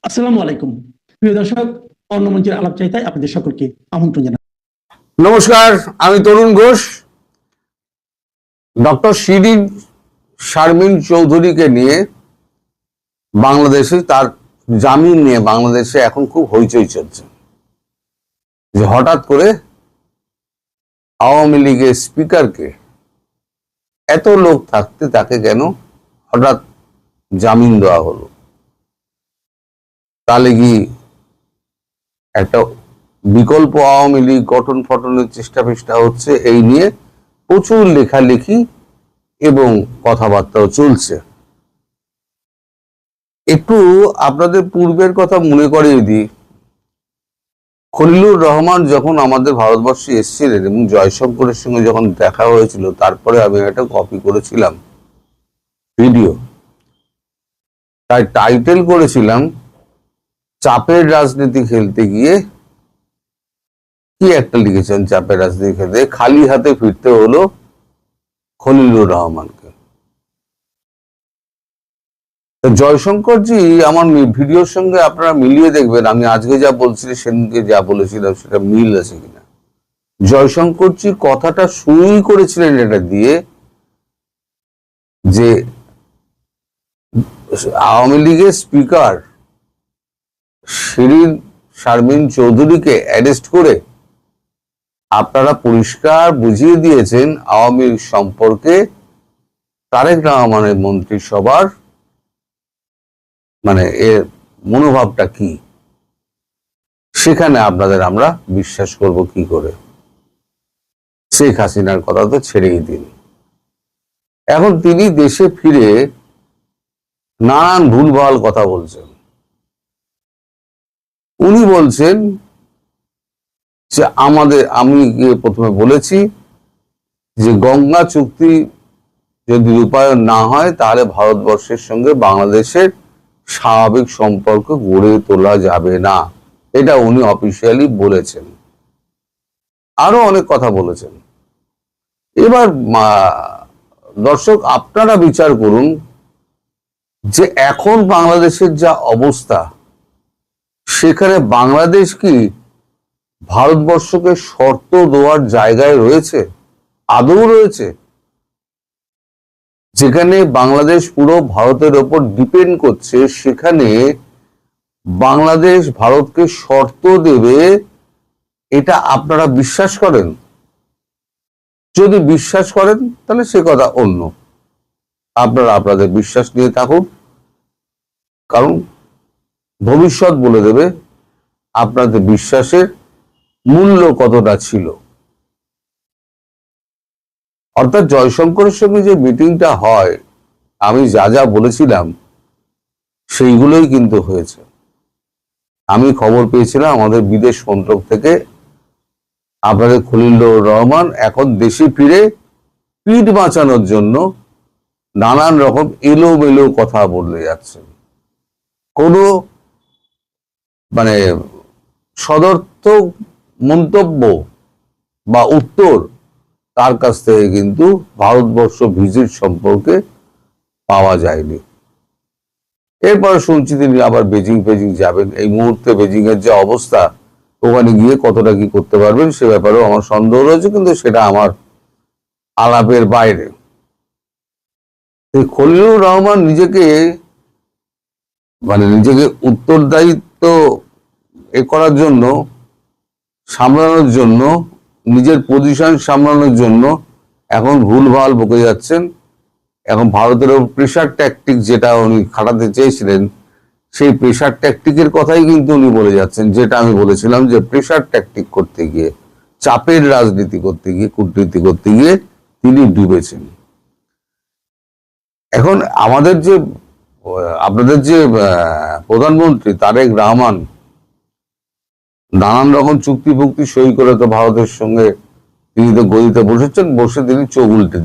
আসসালামু আলাইকুম প্রিয় দর্শক, অন্য মঞ্চের আলাপ চাইতায় আপনাদের সকলকে আমন্ত্রণ জানাই। নমস্কার, আমি তরুণ ঘোষ। ডক্টর শিরিন শারমিন চৌধুরীকে নিয়ে বাংলাদেশে তার জামিন নিয়ে বাংলাদেশে এখন খুব হইচই চলছে যে হঠাৎ করে আওয়ামী লীগের স্পিকারকে এত লোক থাকতে তাকে কেন হঠাৎ জামিন দেওয়া হলো। তাহলে কি একটা বিকল্প আওয়ামী লীগ গঠন ফটনের চেষ্টা ফেষ্টা হচ্ছে? এই নিয়ে প্রচুর লেখালেখি এবং কথাবার্তাও চলছে। একটু আপনাদের পূর্বের কথা মনে করিয়ে দিই। খলিলুর রহমান যখন আমাদের ভারতবর্ষে এসেছিলেন এবং জয়শঙ্করের সঙ্গে যখন দেখা হয়েছিল, তারপরে আমি একটা কপি করেছিলাম ভিডিও, তাই টাইটেল করেছিলাম চাপের রাজনীতি খেলতে গিয়ে। কি একটা লিখেছেন, চাপের রাজনীতি খেলতে খালি হাতে ফিরতে হলো খলিলুর রহমানকে। জয়শঙ্করজি আমার ভিডিওর সঙ্গে আপনারা মিলিয়ে দেখবেন, আমি আজকে যা বলছি সেদিনকে যা বলেছিলাম সেটা মিল আছে কিনা। জয়শঙ্করজি কথাটা শুরুই করেছিলেন এটা দিয়ে যে আওয়ামী লীগের স্পিকার শিরিন শারমিন চৌধুরীকে অ্যারেস্ট করে আপনারা পরিষ্কার বুঝিয়ে দিয়েছেন আওয়ামী লীগ সম্পর্কে তারেক রহমানের মন্ত্রিসভার এর মনোভাবটা কি। সেখানে আপনাদের আমরা বিশ্বাস করব কি করে? শেখ হাসিনার কথা তো ছেড়েই দিন। এখন তিনি দেশে ফিরে নানান ভুলভাল কথা বলছেন। উনি বলছেন যে আমি প্রথমে বলেছি যে গঙ্গা চুক্তি যদি রূপায়ণ না হয় তাহলে ভারতবর্ষের সঙ্গে বাংলাদেশের স্বাভাবিক সম্পর্ক গড়ে তোলা যাবে না। এটা উনি অফিসিয়ালি বলেছেন। আরো অনেক কথা বলেছেন। এবার দর্শক আপনারা বিচার করুন যে এখন বাংলাদেশের যা অবস্থা, সেখানে বাংলাদেশ কি ভারতবর্ষকে শর্ত দেওয়ার জায়গায় রয়েছে? আদৌ রয়েছে? যেখানে বাংলাদেশ পুরো ভারতের ওপর ডিপেন্ড করছে, সেখানে বাংলাদেশ ভারতকে শর্ত দেবে, এটা আপনারা বিশ্বাস করেন? যদি বিশ্বাস করেন তাহলে সে কথা অন্য, আপনারা আপনাদের বিশ্বাস নিয়ে থাকুন, কারণ ভবিষ্যৎ বলে দেবে আপনাদের বিশ্বাসের মূল্য কতটা ছিল। অর্থাৎ জয়শঙ্করের সঙ্গে যে মিটিংটা হয়, আমি যা যা বলেছিলাম সেইগুলোই কিন্তু হয়েছে। আমি খবর পেয়েছিলাম আমাদের বিদেশ মন্ত্রক থেকে, আপনাদের খলিলুর রহমান এখন দেশে ফিরে পিঠ বাঁচানোর জন্য নানান রকম এলোমেলো কথা বলে যাচ্ছেন। কোনো সদর্থক মন্তব্য বা উত্তর তার কাছ থেকে কিন্তু ভারতবর্ষ ভিজিট সম্পর্কে পাওয়া যায়নি। এরপরে শুনছি তিনি আবার বেজিং যাবেন। এই মুহূর্তে বেজিং এর যে অবস্থা, ওখানে গিয়ে কতটা কি করতে পারবেন সে ব্যাপারেও আমার সন্দেহ রয়েছে, কিন্তু সেটা আমার আলাপের বাইরে। খলিলুর রহমান নিজেকে উত্তরদায়িত্ব করার জন্য, সামলানোর জন্য, নিজের পজিশন সামলানোর জন্য এখন ভুলভাল বকে যাচ্ছেন। এখন ভারতের প্রেশার ট্যাকটিক যেটা উনি খাটাতে চেয়েছিলেন, সেই প্রেশার ট্যাকটিকের কথাই কিন্তু উনি বলে যাচ্ছেন, যেটা আমি বলেছিলাম যে প্রেশার ট্যাকটিক করতে গিয়ে, চাপের রাজনীতি করতে গিয়ে, কূটনীতি করতে গিয়ে তিনি ডুবেছেন। এখন আপনাদের যে প্রধানমন্ত্রী তারেক রহমান নানান রকম চুক্তি ফুক্তি সই করে তো ভারতের সঙ্গে তিনি তো গদিতে বসেছেন, বসে তিনি চোখ উল্টে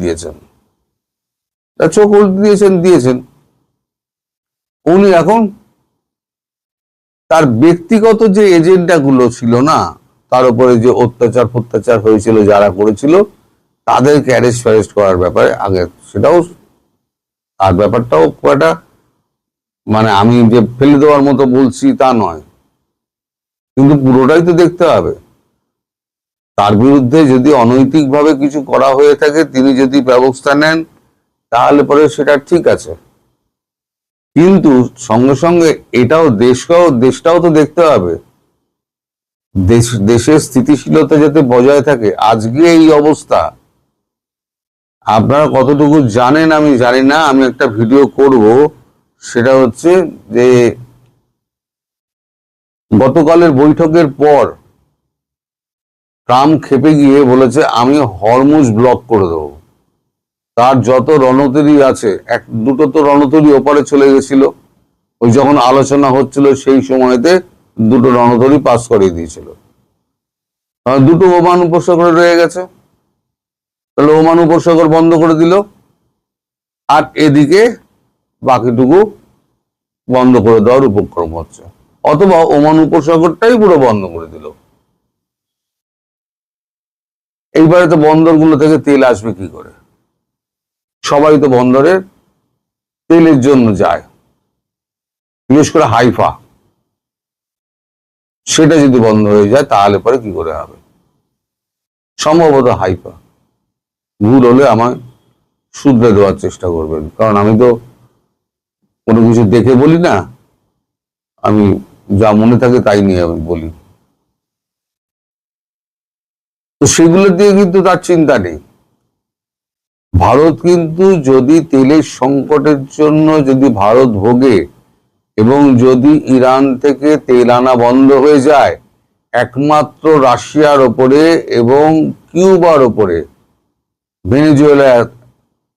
দিয়েছেন। উনি এখন তার ব্যক্তিগত যে এজেন্ডা গুলো ছিল না, তার উপরে যে অত্যাচার হয়েছিল যারা করেছিল, তাদেরকে অ্যারেস্ট করার ব্যাপারে আগে সেটাও, আর ব্যাপারটাও একটা মানে আমি যে ফেলে দেওয়ার মতো বলছি তা নয়, কিন্তু পুরোটাই তো দেখতে হবে। তার বিরুদ্ধে যদি অনৈতিকভাবে কিছু করা হয়ে থাকে, তিনি যদি ব্যবস্থা নেন, তাহলে পরে সেটা ঠিক আছে। কিন্তু সঙ্গে সঙ্গে এটাও দেশটাও তো দেখতে হবে। দেশের স্থিতিশীলতা যাতে বজায় থাকে। আজকে এই অবস্থা আপনারা কতটুকু জানেন আমি জানি না। আমি একটা ভিডিও করব, সেটা হচ্ছে যে গতকালের বৈঠকের পর ট্রাম্প খেপে গিয়ে বলেছে আমি হরমুজ ব্লক করে দেবো। তার যত রণতরী আছে, দুটো তো রণতরী ওপারে চলে গেছিল, ওই যখন আলোচনা হচ্ছিল সেই সময়তে দুটো রণতরী পাস করিয়ে দিয়েছিল। দুটো ওমান উপসাগরে রয়ে গেছে, তাহলে ওমান উপসাগর বন্ধ করে দিল, আর এদিকে বাকিটুকু বন্ধ করে দেওয়ার উপক্রম হচ্ছে, অথবা ওমান উপসাগরটাই পুরো বন্ধ করে দিল। এইবারে তো বন্দরগুলো থেকে তেল আসবে কি করে? সবাই তো বন্দরে তেলের জন্য যায়, বিশেষ করে হাইফা। সেটা যদি বন্ধ হয়ে যায় তাহলে পরে কি করে হবে? সম্ভবত হাইফা। ভুল হলে আমায় শুধরে দেওয়ার চেষ্টা করবেন, কারণ আমি তো কোনো কিছু দেখে বলি না, আমি যা মনে থাকে তাই নিয়ে আমি বলি। তো সেগুলো দিয়ে কিন্তু তার চিন্তা নেই। ভারত কিন্তু যদি তেলের সংকটের জন্য যদি ভারত ভোগে এবং যদি ইরান থেকে তেল আনা বন্ধ হয়ে যায়, একমাত্র রাশিয়ার ওপরে এবং কিউবার ওপরে, ভেনেজুয়েলা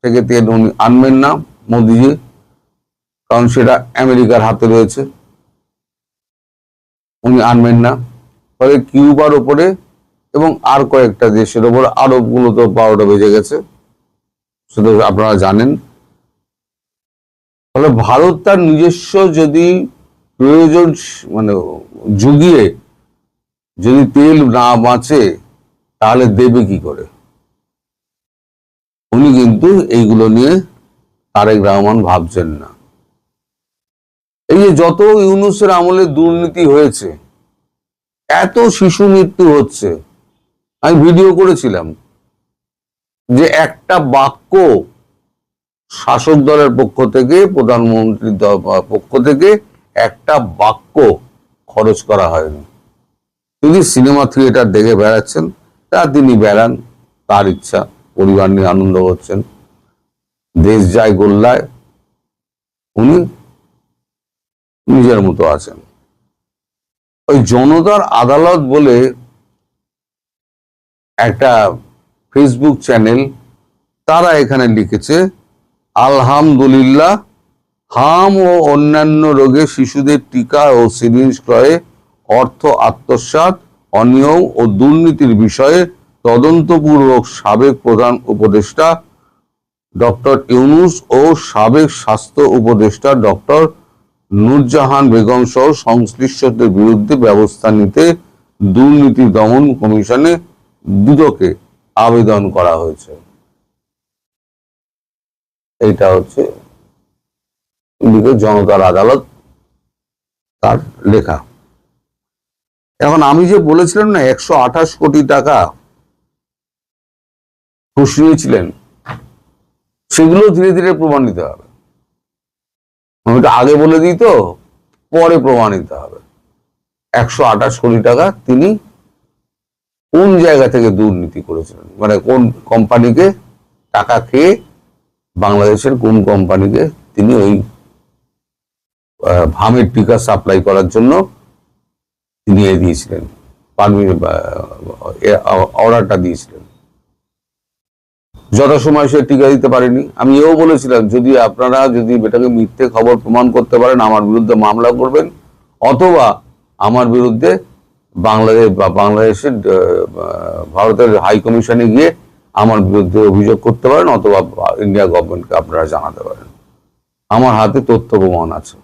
থেকে তেল উনি আনবেন না মোদিজি, কারণ সেটা আমেরিকার হাতে রয়েছে, উনি আনবেন না। ফলে কিউবার ওপরে এবং আর কয়েকটা দেশের ওপর, আরবগুলো তো 12টা বেজে গেছে, সেটা আপনারা জানেন। ফলে ভারত তার নিজস্ব যদি প্রয়োজন মানে জুগিয়ে যদি তেল না বাঁচে, তাহলে দেবে কি করে? উনি কিন্তু এইগুলো নিয়ে তারেক রহমান ভাবছেন না। এই যে যত ইউনূসের আমলে দুর্নীতি হয়েছে, এত শিশু মৃত্যু হচ্ছে, আমি ভিডিও করেছিলাম যে একটা বাক্য শাসক দলের পক্ষ থেকে, প্রধানমন্ত্রীর পক্ষ থেকে একটা বাক্য খরচ করা হয়নি। যদি সিনেমা থিয়েটার দেখে বেড়াচ্ছেন, তা তিনি বেড়ান, তার ইচ্ছা, পরিবার নিয়ে আনন্দ করছেন, দেশ যায় গোল্লায়, উনি নিজের মতো আছেন। ওই জনতার আদালত বলে একটা ফেসবুক চ্যানেল, তারা এখানে লিখেছে, আলহামদুলিল্লাহ, হাম ও অন্যান্য রোগে শিশুদের টিকা ও সিরিঞ্জ ক্রয়ে অর্থ আত্মসাৎ, অনিয়ম ও দুর্নীতির বিষয়ে তদন্তপূর্বক সাবেক প্রধান উপদেষ্টা ডক্টর ইউনূস ও সাবেক স্বাস্থ্য উপদেষ্টা ডক্টর নূরজাহান বেগম সহ সংশ্লিষ্টদের বিরুদ্ধে ব্যবস্থা নিতে দুর্নীতি দমন কমিশনে দুদকে আবেদন করা হয়েছে। এইটা হচ্ছে জনতার আদালত তার লেখা। এখন আমি যে বলেছিলাম না 128 কোটি টাকা ঘুষ নিয়েছিলেন, সেগুলো ধীরে ধীরে প্রমাণিত হবে। আমি তো আগে বলে দিই, তো পরে প্রমাণিত হবে 128 কোটি টাকা তিনি কোন জায়গা থেকে দুর্নীতি করেছিলেন, মানে কোন কোম্পানিকে টাকা খেয়ে, বাংলাদেশের কোন কোম্পানিকে তিনি ওই ভামের টিকা সাপ্লাই করার জন্য তিনি দিয়েছিলেন, অর্ডারটা দিয়েছিলেন। যথাসময় সে টিকা দিতে পারেনি। আমি এও বলেছিলাম, যদি আপনারা যদি এটাকে মিথ্যে খবর প্রমাণ করতে পারেন, আমার বিরুদ্ধে মামলা করবেন, অথবা আমার বিরুদ্ধে বাংলাদেশের ভারতের হাই কমিশনে গিয়ে আমার বিরুদ্ধে অভিযোগ করতে পারেন, অথবা ইন্ডিয়া গভর্নমেন্টকে আপনারা জানাতে পারেন। আমার হাতে তথ্য প্রমাণ আছে,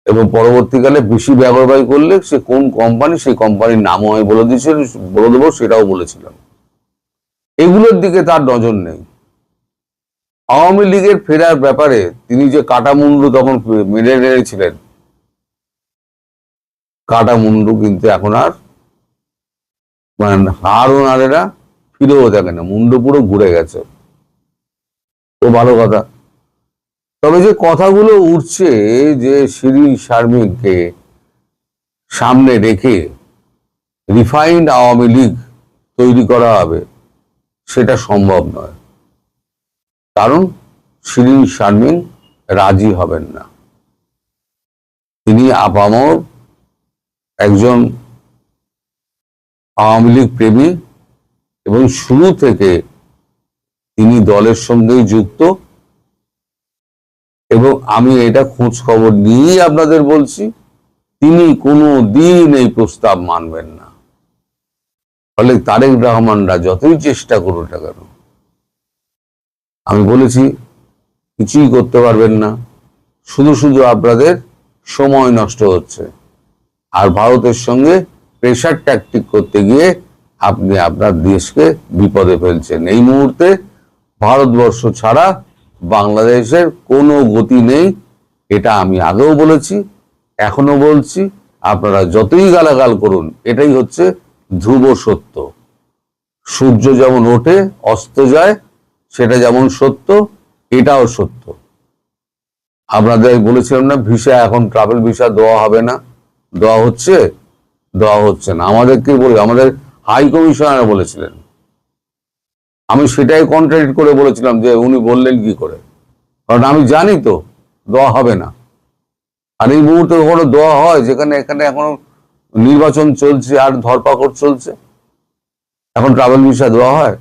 এবং পরবর্তীকালে বেশি ব্যবহার করলে সে কোন কোম্পানি, সেই কোম্পানির নামও আমি বলে দেবো, সেটাও বলেছিলাম। এগুলোর দিকে তার নজর নেই। আওয়ামী লীগের ফেরার ব্যাপারে তিনি যে কাটামুন্ডু তখন মেরে নিয়েছিলেন, কাটামুন্ডু কিন্তু এখন আর মানে হাড়ও নাড়ে না, ফিরেও দেখে না, মুন্ডু পুরো ঘুরে গেছে। তো ভালো কথা। তবে যে কথাগুলো উঠছে যে শিরিন শারমিনকে সামনে রেখে রিফাইন্ড আওয়ামী লীগ তৈরি করা হবে, সেটা সম্ভব নয়। কারণ শিরিন শারমিন রাজি হবেন না। তিনি আপামর একজন আওয়ামী লীগ প্রেমী এবং শুরু থেকে তিনি দলের সঙ্গেই যুক্ত, এবং আমি এটা খোঁজ খবর নিয়েই আপনাদের বলছি, তিনি কোনো দিন এই প্রস্তাব মানবেন না। ফলে তারেক রহমানরা যতই চেষ্টা করুন না কেন, আমি বলেছি কিছুই করতে পারবেন না। শুধু শুধু আপনাদের সময় নষ্ট হচ্ছে, আর ভারতের সঙ্গে প্রেশার ট্যাকটিক করতে গিয়ে আপনি আপনার দেশকে বিপদে ফেলছেন। এই মুহূর্তে ভারতবর্ষ ছাড়া বাংলাদেশের কোনো গতি নেই, এটা আমি আগেও বলেছি, এখনো বলছি। আপনারা যতই গালাগাল করুন, এটাই হচ্ছে ধ্রুব সত্য। সূর্য যেমন ওঠে অস্ত যায়, সেটা যেমন সত্য, এটাও সত্য। আপনাদের বলেছিলাম না ভিসা, এখন ট্রাভেল ভিসা দেওয়া হবে না, দেওয়া হচ্ছে না। আমাদেরকে বলে, আমাদের হাই কমিশনার বলেছিলেন, আমি সেটাই কন্ট্রাডিক্ট করে বলেছিলাম যে উনি বললেন কি করে, কারণ আমি জানি তো দেওয়া হবে না। আর এই মুহূর্তে কোনো দেওয়া হয় যেখানে এখানে এখনো নির্বাচন চলছে আর ধরপাকড় চলছে, এখন ট্রাভেল ভিসা দেওয়া হয়?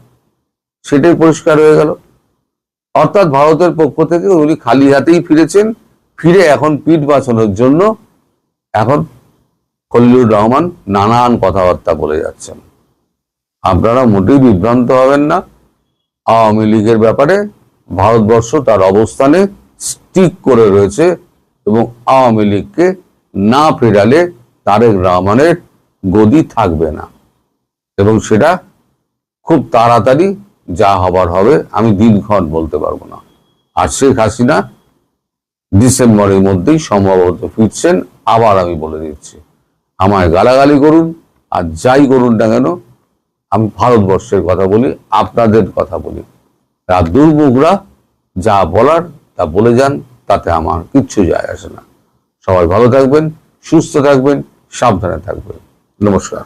সেটাই পরিষ্কার হয়ে গেল। অর্থাৎ ভারতের পক্ষ থেকে উনি খালি হাতেই ফিরেছেন, ফিরে এখন পিঠ বাঁচানোর জন্য এখন খলিলুর রহমান নানান কথাবার্তা বলে যাচ্ছেন। আপনারা মোটেই বিভ্রান্ত হবেন না। আওয়ামী লীগের ব্যাপারে ভারতবর্ষ তার অবস্থানে স্টিক করে রয়েছে, এবং আওয়ামী লীগকে না ফেরালে তারেক রহমানের গদি থাকবে না, এবং সেটা খুব তাড়াতাড়ি যা হবার হবে, আমি দিনক্ষণ বলতে পারবো না। আর শেখ হাসিনা ডিসেম্বরের মধ্যেই সম্ভবত ফিরছেন। আবার আমি বলে দিচ্ছি, আমায় গালাগালি করুন আর যাই করুন না কেন, আমি ভারতবর্ষের কথা বলি, আপনাদের কথা বলি। আর দুর্মুখরা যা বলার তা বলে যান, তাতে আমার কিচ্ছু যায় আসে না। সবাই ভালো থাকবেন, সুস্থ থাকবেন, সাবধানে থাকবেন। নমস্কার।